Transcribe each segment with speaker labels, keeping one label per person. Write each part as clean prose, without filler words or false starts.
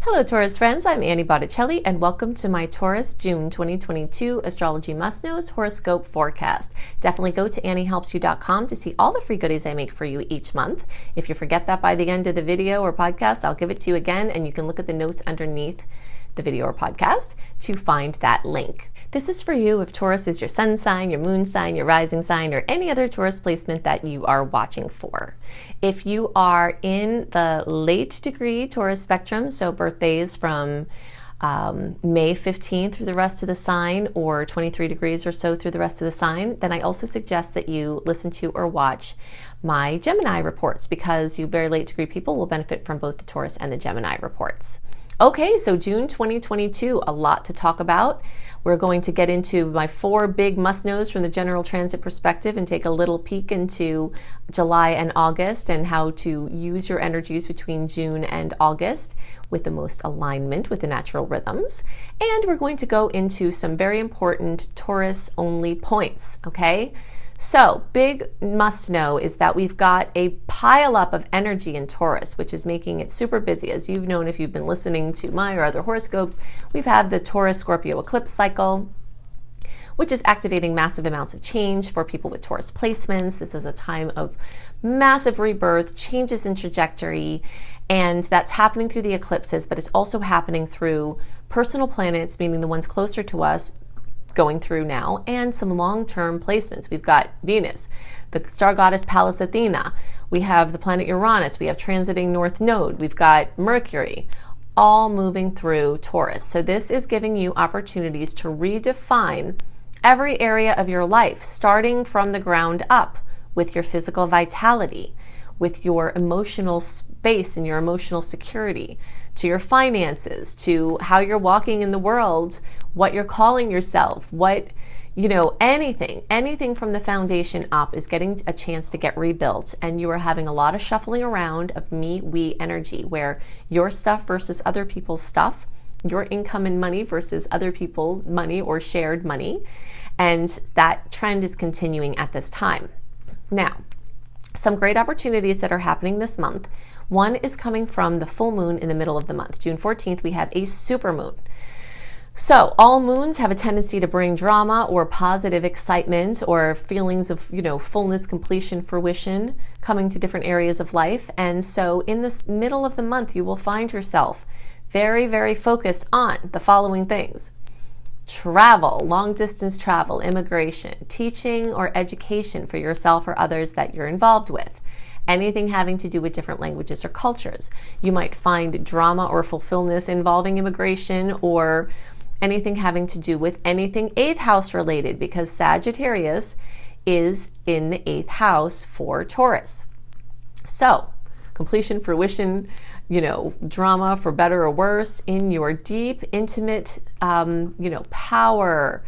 Speaker 1: Hello Taurus friends, I'm Annie Botticelli and welcome to my Taurus June 2022 Astrology MustKnows Horoscope Forecast. Definitely go to anniehelpsyou.com to see all the free goodies I make for you each month. If you forget that by the end of the video or podcast, I'll give it to you again and you can look at the notes underneath the video or podcast to find that link. This is for you if Taurus is your sun sign, your moon sign, your rising sign, or any other Taurus placement that you are watching for. If you are in the late degree Taurus spectrum, so birthdays from May 15th through the rest of the sign, or 23 degrees or so through the rest of the sign, then I also suggest that you listen to or watch my Gemini reports, because you very late degree people will benefit from both the Taurus and the Gemini reports. Okay, so June 2022, a lot to talk about. We're going to get into my 4 big must-knows from the general transit perspective and take a little peek into July and August and how to use your energies between June and August with the most alignment with the natural rhythms. And we're going to go into some very important Taurus-only points, okay? So, big must know is that we've got a pile up of energy in Taurus, which is making it super busy. As you've known if you've been listening to my or other horoscopes, we've had the Taurus-Scorpio eclipse cycle, which is activating massive amounts of change for people with Taurus placements. This is a time of massive rebirth, changes in trajectory, and that's happening through the eclipses, but it's also happening through personal planets, meaning the ones closer to us, going through now, and some long-term placements. We've got Venus, the star goddess Pallas Athena, we have the planet Uranus, we have transiting North Node, we've got Mercury, all moving through Taurus. So this is giving you opportunities to redefine every area of your life, starting from the ground up with your physical vitality, with your emotional space and your emotional security, to your finances, to how you're walking in the world, what you're calling yourself, anything from the foundation up is getting a chance to get rebuilt. And you are having a lot of shuffling around of me, we energy, where your stuff versus other people's stuff, your income and money versus other people's money or shared money. And that trend is continuing at this time. Now, some great opportunities that are happening this month. One is coming from the full moon in the middle of the month. June 14th, we have a super moon. So all moons have a tendency to bring drama or positive excitement or feelings of, fullness, completion, fruition coming to different areas of life. And so in this middle of the month, you will find yourself very, very focused on the following things: travel, long distance travel, immigration, teaching or education for yourself or others that you're involved with. Anything having to do with different languages or cultures. You might find drama or fulfillment involving immigration, or anything having to do with anything 8th house related, because Sagittarius is in the 8th house for Taurus. So, completion, fruition, drama for better or worse in your deep, intimate, power,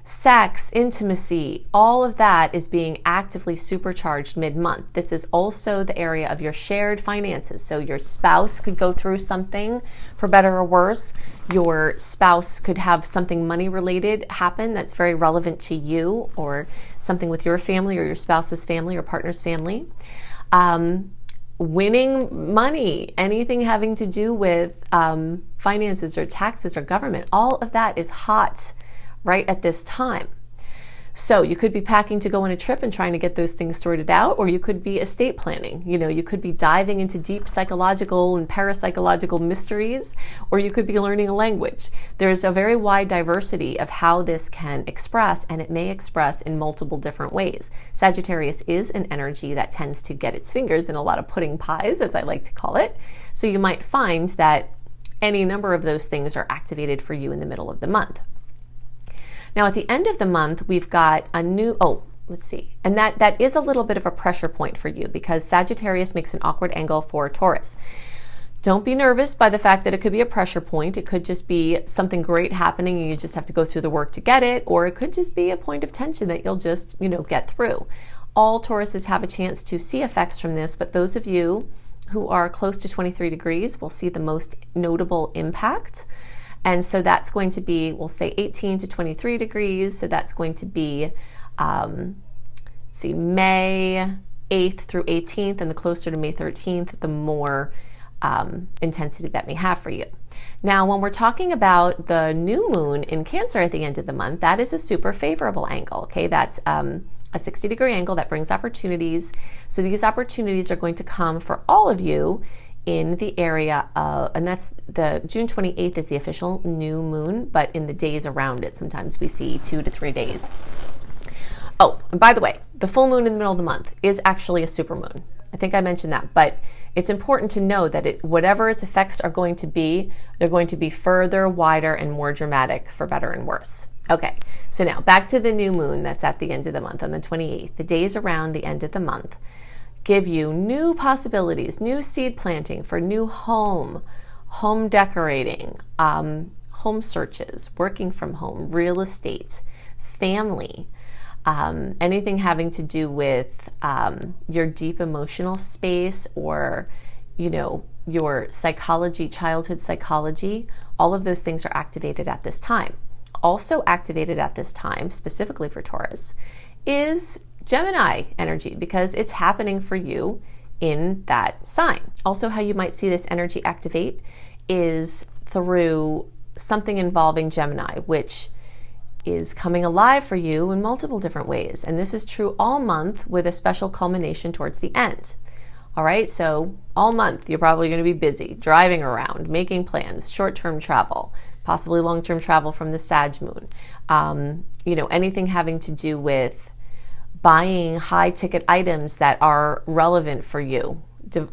Speaker 1: sex, intimacy, all of that is being actively supercharged mid-month. This is also the area of your shared finances. So your spouse could go through something for better or worse. Your spouse could have something money related happen that's very relevant to you, or something with your family or your spouse's family or partner's family. Winning money, anything having to do with finances or taxes or government, all of that is hot right at this time. So you could be packing to go on a trip and trying to get those things sorted out, or you could be estate planning. You could be diving into deep psychological and parapsychological mysteries, or you could be learning a language. There's a very wide diversity of how this can express, and it may express in multiple different ways. Sagittarius is an energy that tends to get its fingers in a lot of pudding pies, as I like to call it. So you might find that any number of those things are activated for you in the middle of the month. Now, at the end of the month, we've got a new, and that is a little bit of a pressure point for you, because Sagittarius makes an awkward angle for Taurus. Don't be nervous by the fact that it could be a pressure point. It could just be something great happening and you just have to go through the work to get it, or it could just be a point of tension that you'll just, get through. All Tauruses have a chance to see effects from this, but those of you who are close to 23 degrees will see the most notable impact. And so that's going to be, we'll say 18 to 23 degrees. So that's going to be, May 8th through 18th, and the closer to May 13th, the more intensity that may have for you. Now, when we're talking about the new moon in Cancer at the end of the month, that is a super favorable angle, okay? That's a 60-degree angle that brings opportunities. So these opportunities are going to come for all of you in the area of, and that's the June 28th is the official new moon, but in the days around it, sometimes we see 2 to 3 days. Oh, and by the way, the full moon in the middle of the month is actually a supermoon. I think I mentioned that, but it's important to know that whatever its effects are going to be, they're going to be further, wider, and more dramatic for better and worse. Okay, so now back to the new moon that's at the end of the month on the 28th. The days around the end of the month give you new possibilities, new seed planting for new home decorating, home searches, working from home, real estate, family, anything having to do with your deep emotional space or, your psychology, childhood psychology. All of those things are activated at this time. Also activated at this time, specifically for Taurus, is Gemini energy, because it's happening for you in that sign. Also, how you might see this energy activate is through something involving Gemini, which is coming alive for you in multiple different ways. And this is true all month with a special culmination towards the end. All right, so all month you're probably going to be busy driving around, making plans, short-term travel, possibly long-term travel from the Sag moon. Anything having to do with buying high-ticket items that are relevant for you,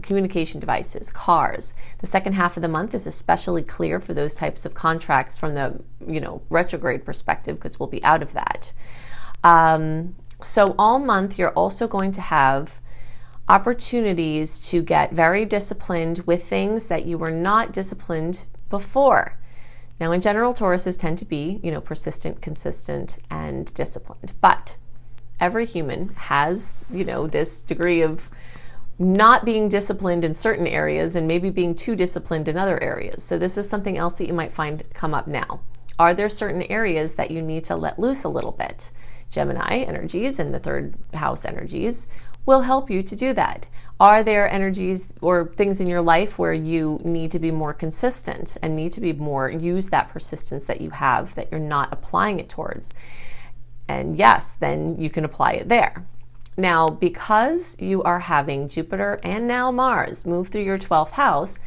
Speaker 1: communication devices, cars. The second half of the month is especially clear for those types of contracts from the retrograde perspective, because we'll be out of that. So all month you're also going to have opportunities to get very disciplined with things that you were not disciplined before. Now, in general, Tauruses tend to be, persistent, consistent, and disciplined. But every human has, this degree of not being disciplined in certain areas and maybe being too disciplined in other areas. So this is something else that you might find come up now. Are there certain areas that you need to let loose a little bit? Gemini energies and the third house energies will help you to do that. Are there energies or things in your life where you need to be more consistent and need to be more, use that persistence that you have, that you're not applying it towards? And yes, then you can apply it there. Now, because you are having Jupiter and now Mars move through your 12th house,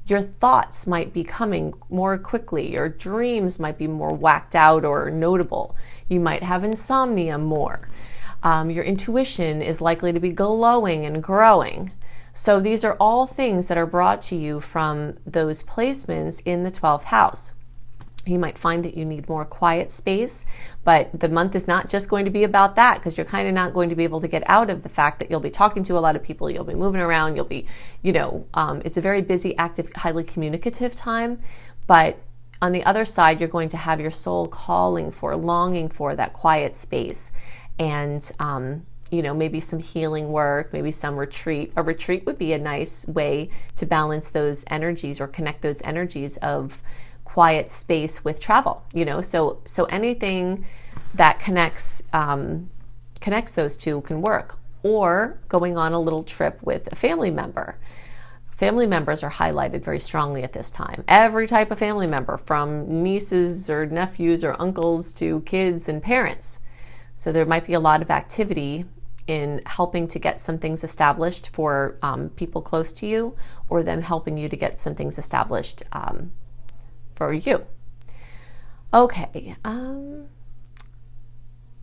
Speaker 1: your thoughts might be coming more quickly. Your dreams might be more whacked out or notable. You might have insomnia more. Your intuition is likely to be glowing and growing. So these are all things that are brought to you from those placements in the 12th house. You might find that you need more quiet space, but the month is not just going to be about that, because you're kind of not going to be able to get out of the fact that you'll be talking to a lot of people, you'll be moving around, you'll be, it's a very busy, active, highly communicative time. But on the other side, you're going to have your soul calling for, longing for that quiet space. And, maybe some healing work, maybe some retreat. A retreat would be a nice way to balance those energies or connect those energies of quiet space with travel, so anything that connects those two can work. Or going on a little trip with a family member. Family members are highlighted very strongly at this time. Every type of family member, from nieces or nephews or uncles to kids and parents. So there might be a lot of activity in helping to get some things established for people close to you, or them helping you to get some things established for you. Okay.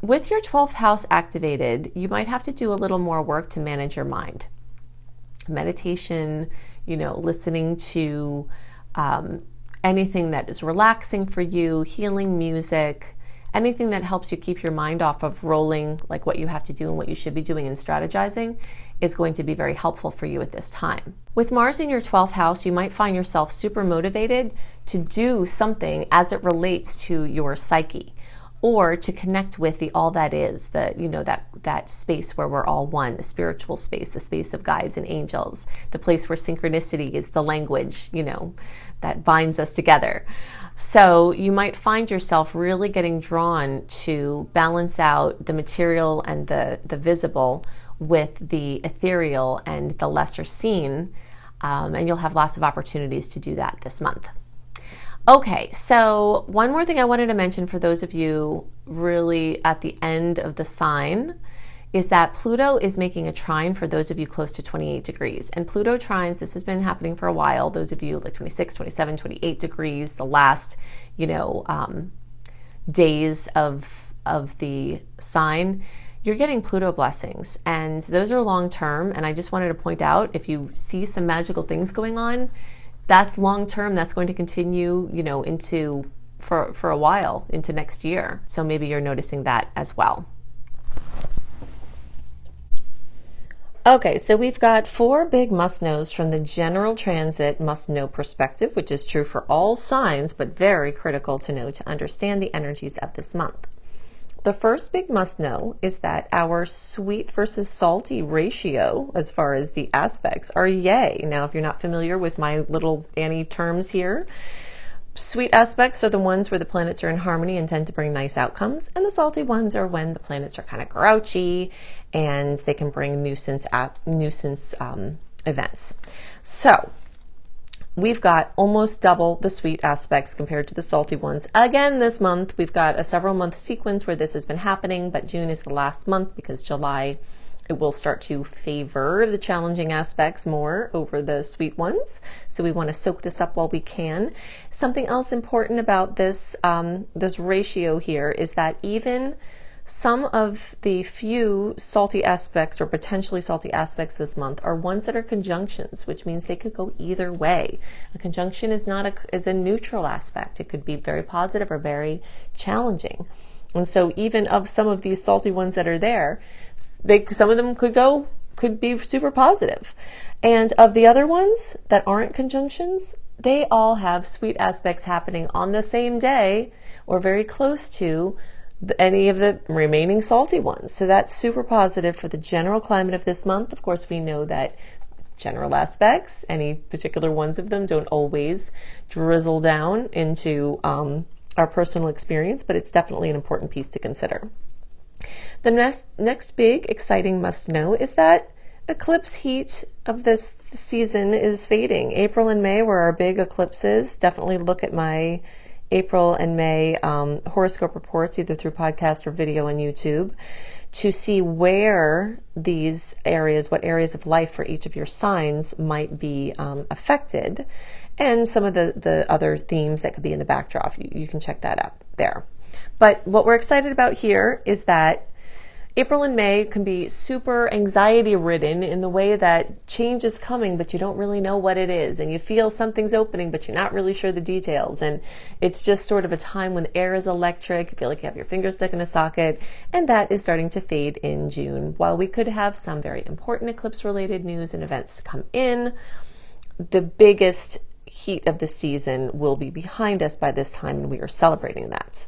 Speaker 1: With your 12th house activated, you might have to do a little more work to manage your mind. Meditation, listening to anything that is relaxing for you, healing music, anything that helps you keep your mind off of rolling, like what you have to do and what you should be doing and strategizing, is going to be very helpful for you at this time. With Mars in your 12th house, you might find yourself super motivated to do something as it relates to your psyche, or to connect with the all that is, that space where we're all one, the spiritual space, the space of guides and angels, the place where synchronicity is the language, that binds us together. So you might find yourself really getting drawn to balance out the material and the visible with the ethereal and the lesser seen, and you'll have lots of opportunities to do that this month. Okay, so one more thing I wanted to mention for those of you really at the end of the sign is that Pluto is making a trine for those of you close to 28 degrees. And Pluto trines, this has been happening for a while. Those of you like 26, 27, 28 degrees, the last, days of the sign, you're getting Pluto blessings. And those are long term. And I just wanted to point out, if you see some magical things going on, that's long term. That's going to continue, into for a while, into next year. So maybe you're noticing that as well. Okay, so we've got 4 big must-knows from the general transit must-know perspective, which is true for all signs, but very critical to know to understand the energies of this month. The first big must-know is that our sweet versus salty ratio, as far as the aspects, are yay. Now, if you're not familiar with my little Annie terms here, sweet aspects are the ones where the planets are in harmony and tend to bring nice outcomes, and the salty ones are when the planets are kind of grouchy and they can bring nuisance events. So we've got almost double the sweet aspects compared to the salty ones. Again, this month, we've got a several month sequence where this has been happening, but June is the last month because July, it will start to favor the challenging aspects more over the sweet ones. So we want to soak this up while we can. Something else important about this, this ratio here is that even some of the few salty aspects or potentially salty aspects this month are ones that are conjunctions, which means they could go either way. A conjunction is a neutral aspect. It could be very positive or very challenging. And so even of some of these salty ones that are there, some of them could be super positive. And of the other ones that aren't conjunctions, they all have sweet aspects happening on the same day or very close to any of the remaining salty ones. So that's super positive for the general climate of this month. Of course, we know that general aspects, any particular ones of them, don't always drizzle down into our personal experience, but it's definitely an important piece to consider. The next big exciting must know is that eclipse heat of this season is fading. April and May were our big eclipses. Definitely look at my April and May horoscope reports, either through podcast or video on YouTube, to see where these areas, what areas of life for each of your signs might be affected, and some of the other themes that could be in the backdrop. You can check that out there. But what we're excited about here is that April and May can be super anxiety ridden in the way that change is coming, but you don't really know what it is. And you feel something's opening, but you're not really sure the details. And it's just sort of a time when the air is electric. You feel like you have your fingers stuck in a socket. And that is starting to fade in June. While we could have some very important eclipse related news and events come in, the biggest heat of the season will be behind us by this time, and we are celebrating that.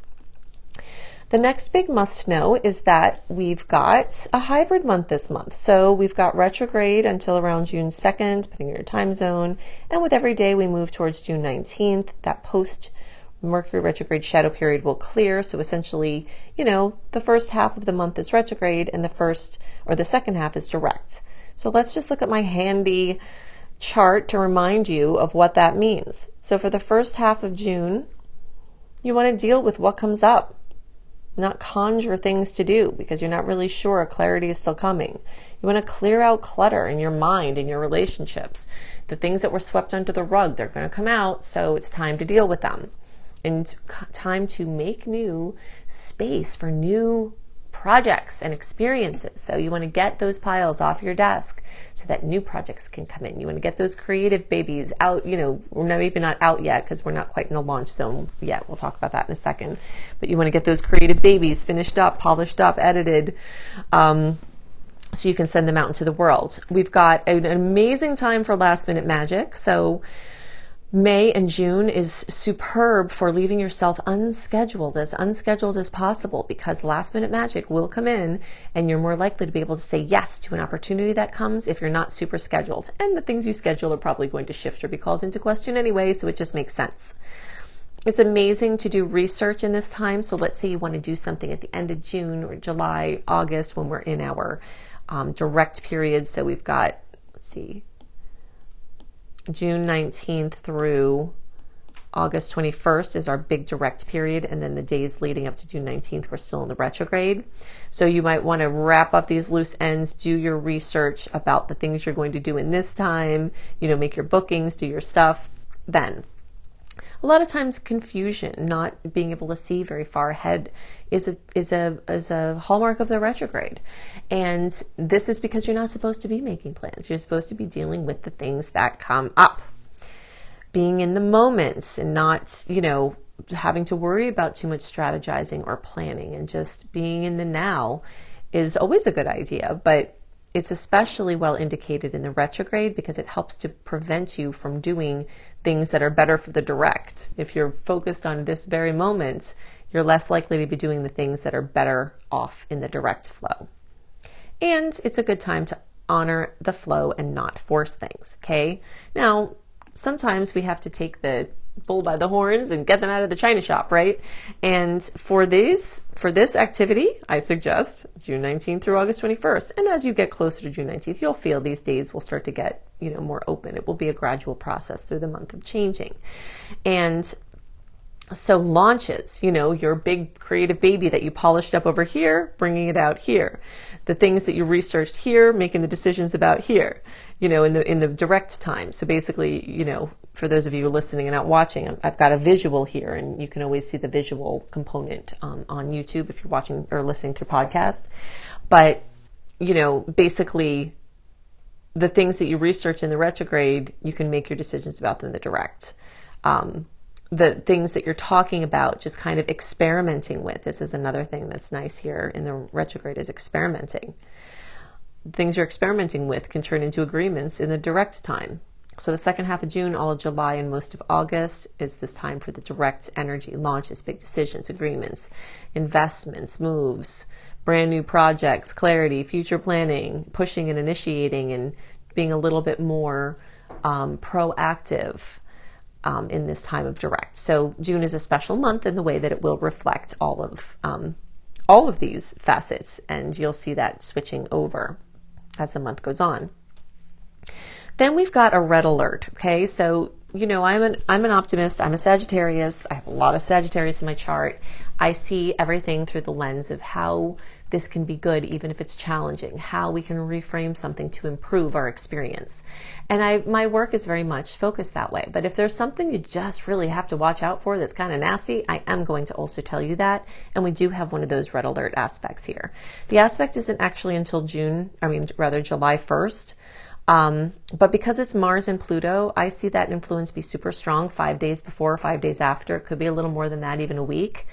Speaker 1: The next big must know is that we've got a hybrid month this month. So we've got retrograde until around June 2nd, depending on your time zone. And with every day we move towards June 19th, that post Mercury retrograde shadow period will clear. So essentially, the first half of the month is retrograde and the second half is direct. So let's just look at my handy chart to remind you of what that means. So for the first half of June, you want to deal with what comes up. Not conjure things to do because you're not really sure clarity is still coming. You want to clear out clutter in your mind and your relationships. The things that were swept under the rug, they're going to come out, so it's time to deal with them. And time to make new space for new projects and experiences. So you want to get those piles off your desk so that new projects can come in. You want to get those creative babies out, we're maybe not out yet because we're not quite in the launch zone yet. We'll talk about that in a second. But you want to get those creative babies finished up, polished up, edited, so you can send them out into the world. We've got an amazing time for last minute magic. So May and June is superb for leaving yourself unscheduled as possible, because last minute magic will come in and you're more likely to be able to say yes to an opportunity that comes if you're not super scheduled. And the things you schedule are probably going to shift or be called into question anyway, so it just makes sense. It's amazing to do research in this time. So let's say you want to do something at the end of June or July, August, when we're in our direct period. So we've got, June 19th through August 21st is our big direct period, and then the days leading up to June 19th, we're still in the retrograde. So you might want to wrap up these loose ends, do your research about the things you're going to do in this time, make your bookings, do your stuff then. A lot of times confusion, not being able to see very far ahead is a hallmark of the retrograde. And this is because you're not supposed to be making plans. You're supposed to be dealing with the things that come up. Being in the moment and not, having to worry about too much strategizing or planning, and just being in the now is always a good idea. But it's especially well indicated in the retrograde because it helps to prevent you from doing things that are better for the direct. If you're focused on this very moment, you're less likely to be doing the things that are better off in the direct flow. And it's a good time to honor the flow and not force things, okay? Now, sometimes we have to take the bull by the horns and get them out of the china shop, right? And for this activity, I suggest June 19th through August 21st. And as you get closer to June 19th, you'll feel these days will start to get, more open. It will be a gradual process through the month of changing. And so launches, your big creative baby that you polished up over here, bringing it out here. The things that you researched here, making the decisions about here, in the direct time. So basically, for those of you listening and not watching, I've got a visual here, and you can always see the visual component on YouTube if you're watching or listening through podcasts. But, basically the things that you research in the retrograde, you can make your decisions about them in the direct. The things that you're talking about, just kind of experimenting with. This is another thing that's nice here in the retrograde, is experimenting. Things you're experimenting with can turn into agreements in the direct time. So the second half of June, all of July, and most of August is this time for the direct energy, launches, big decisions, agreements, investments, moves, brand new projects, clarity, future planning, pushing and initiating, and being a little bit more proactive in this time of direct. So June is a special month in the way that it will reflect all of these facets, and you'll see that switching over as the month goes on. Then we've got a red alert. Okay, so I'm an optimist. I'm a Sagittarius. I have a lot of Sagittarius in my chart. I see everything through the lens of how this can be good, even if it's challenging, how we can reframe something to improve our experience. And my work is very much focused that way. But if there's something you just really have to watch out for that's kind of nasty, I am going to also tell you that. And we do have one of those red alert aspects here. The aspect isn't actually until July 1st. But because it's Mars and Pluto, I see that influence be super strong 5 days before, 5 days after. It could be a little more than that, even a week.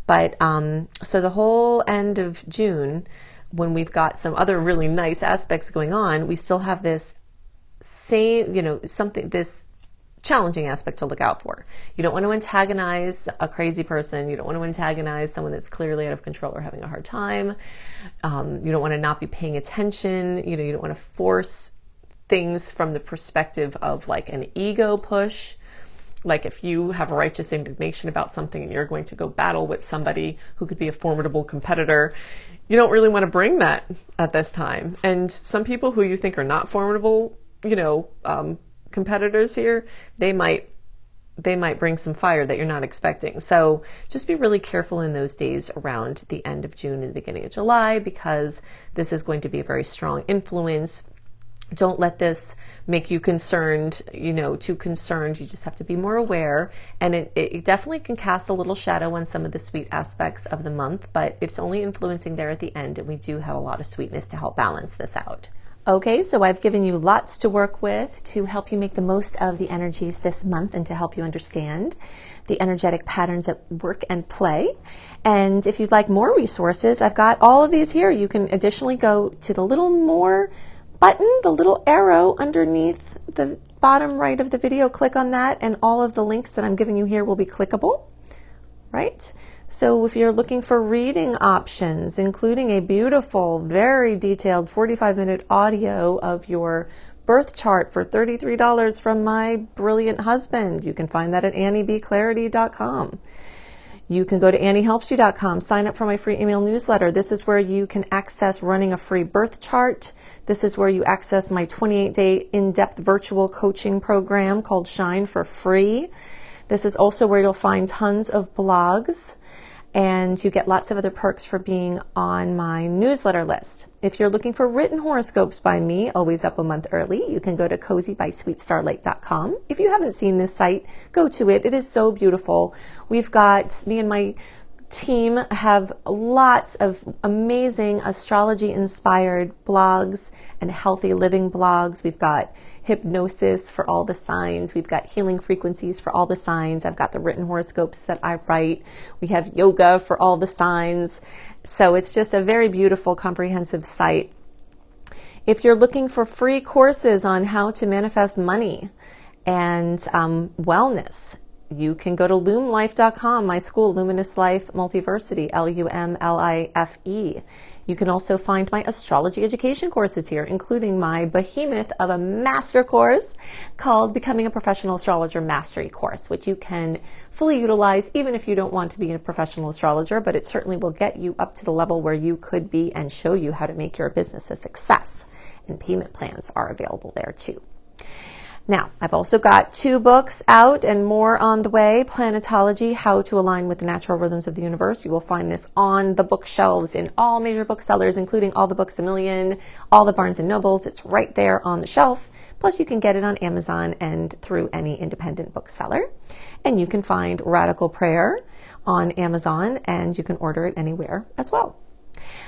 Speaker 1: But so the whole end of June, when we've got some other really nice aspects going on, we still have this same, this challenging aspect to look out for. You don't want to antagonize a crazy person. You don't want to antagonize someone that's clearly out of control or having a hard time. You don't want to not be paying attention. You don't want to force things from the perspective of like an ego push. Like if you have a righteous indignation about something and you're going to go battle with somebody who could be a formidable competitor, you don't really want to bring that at this time. And some people who you think are not formidable, competitors here, they might bring some fire that you're not expecting. So just be really careful in those days around the end of June and the beginning of July, because this is going to be a very strong influence. Don't let this make you concerned, too concerned. You just have to be more aware. And it definitely can cast a little shadow on some of the sweet aspects of the month, but it's only influencing there at the end. And we do have a lot of sweetness to help balance this out. Okay, so I've given you lots to work with to help you make the most of the energies this month and to help you understand the energetic patterns at work and play. And if you'd like more resources, I've got all of these here. You can additionally go to the little more button, the little arrow underneath the bottom right of the video. Click on that, and all of the links that I'm giving you here will be clickable, right? So if you're looking for reading options, including a beautiful, very detailed 45-minute audio of your birth chart for $33 from my brilliant husband, you can find that at anniebclarity.com. You can go to anniehelpsyou.com, sign up for my free email newsletter. This is where you can access running a free birth chart. This is where you access my 28-day in-depth virtual coaching program called Shine for free. This is also where you'll find tons of blogs, and you get lots of other perks for being on my newsletter list. If you're looking for written horoscopes by me, always up a month early, you can go to cozybysweetstarlight.com. If you haven't seen this site, go to it. It is so beautiful. We've got, me and my team have lots of amazing astrology-inspired blogs and healthy living blogs. We've got hypnosis for all the signs. We've got healing frequencies for all the signs. I've got the written horoscopes that I write. We have yoga for all the signs. So it's just a very beautiful, comprehensive site. If you're looking for free courses on how to manifest money and wellness, you can go to lumlife.com, my school, Luminous Life Multiversity, LUMLIFE. You can also find my astrology education courses here, including my behemoth of a master course called Becoming a Professional Astrologer Mastery Course, which you can fully utilize even if you don't want to be a professional astrologer, but it certainly will get you up to the level where you could be and show you how to make your business a success. And payment plans are available there too. Now, I've also got 2 books out and more on the way. Planetology, How to Align with the Natural Rhythms of the Universe. You will find this on the bookshelves in all major booksellers, including all the Books A Million, all the Barnes & Nobles. It's right there on the shelf. Plus, you can get it on Amazon and through any independent bookseller. And you can find Radical Prayer on Amazon, and you can order it anywhere as well.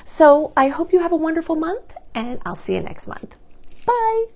Speaker 1: So I hope you have a wonderful month, and I'll see you next month. Bye!